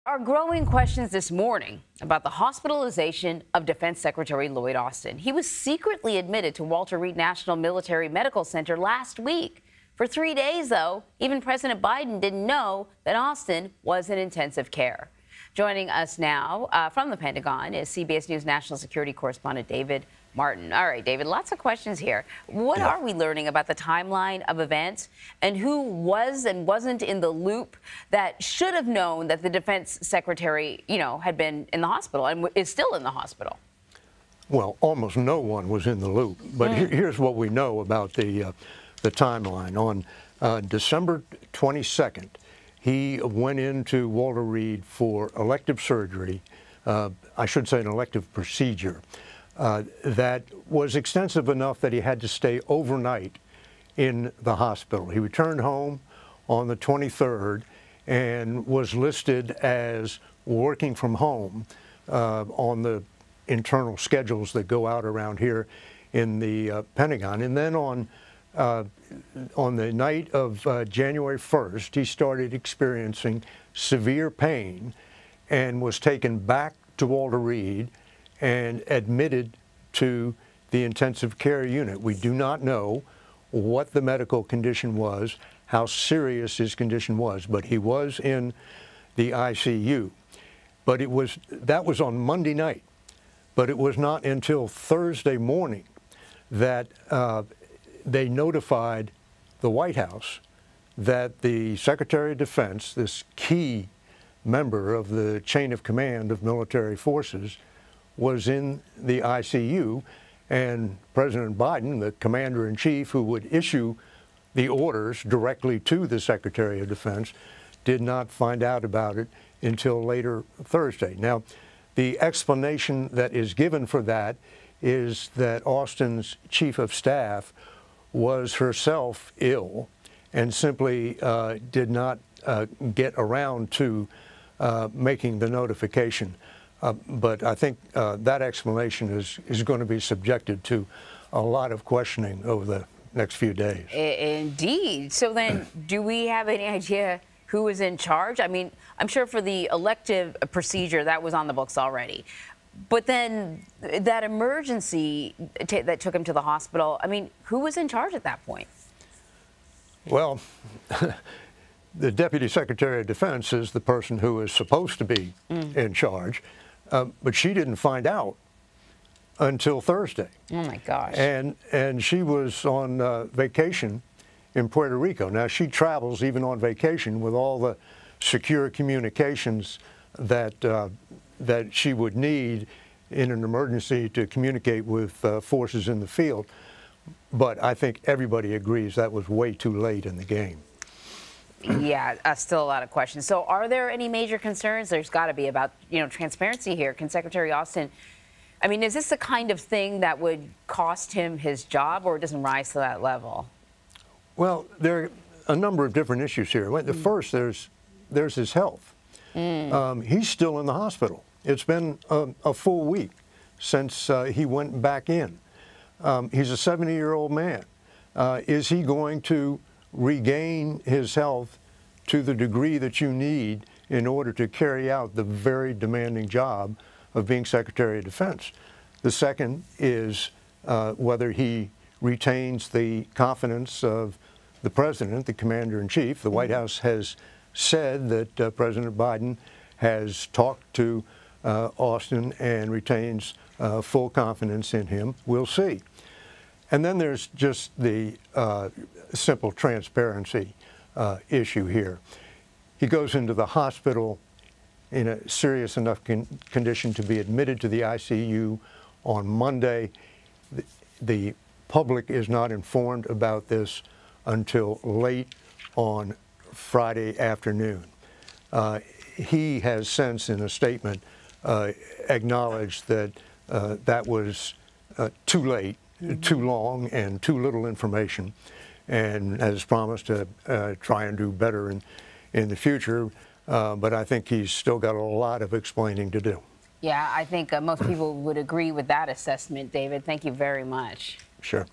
Are growing questions this morning about the hospitalization of Defense Secretary Lloyd Austin. He was secretly admitted to Walter Reed National Military Medical Center last week. For 3 days, though, even President Biden didn't know that Austin was in intensive care. Joining us now from the Pentagon is CBS News National Security Correspondent David Martin. All right, David, lots of questions here. What are we learning about the timeline of events and who was and wasn't in the loop that should have known that the defense secretary, had been in the hospital and is still in the hospital? Well, almost no one was in the loop. But here's what we know about the timeline. On December 22nd, he went into Walter Reed for elective surgery. I should say an elective procedure. That was extensive enough that he had to stay overnight in the hospital. He returned home on the 23rd and was listed as working from home on the internal schedules that go out around here in the Pentagon. And then on the night of January 1st, he started experiencing severe pain and was taken back to Walter Reed and admitted to the intensive care unit. We do not know what the medical condition was, how serious his condition was, but he was in the ICU. But that was on Monday night. But it was not until Thursday morning that they notified the White House that the Secretary of Defense, this key member of the chain of command of military forces, was in the ICU, and President Biden, the commander-in-chief who would issue the orders directly to the Secretary of Defense, did not find out about it until later Thursday. Now, the explanation that is given for that is that Austin's chief of staff was herself ill and simply did not get around to making the notification. But I think that explanation is going to be subjected to a lot of questioning over the next few days. Indeed. So then, do we have any idea who is in charge? I mean, I'm sure for the elective procedure, that was on the books already. But then that emergency that took him to the hospital, I mean, who was in charge at that point? Well, the Deputy Secretary of Defense is the person who is supposed to be in charge. But she didn't find out until Thursday. Oh, my gosh. And she was on vacation in Puerto Rico. Now, she travels even on vacation with all the secure communications that she would need in an emergency to communicate with forces in the field. But I think everybody agrees that was way too late in the game. Yeah, still a lot of questions. So are there any major concerns? There's got to be about, transparency here. Can Secretary Austin, I mean, is this the kind of thing that would cost him his job, or it doesn't rise to that level? Well, there are a number of different issues here. The first, there's his health. He's still in the hospital. It's been a full week since he went back in. He's a 70-year-old man. Is he going to regain his health to the degree that you need in order to carry out the very demanding job of being Secretary of Defense? The second is whether he retains the confidence of the President, the Commander-in-Chief. The White House has said that President Biden has talked to Austin and retains full confidence in him. We'll see. And then there's just the simple transparency issue here. He goes into the hospital in a serious enough condition to be admitted to the ICU on Monday. The public is not informed about this until late on Friday afternoon. He has since, in a statement, acknowledged that that was too late, too long, and too little information, and has promised to try and do better in the future. But I think he's still got a lot of explaining to do. Yeah, I think most people would agree with that assessment, David. Thank you very much. Sure.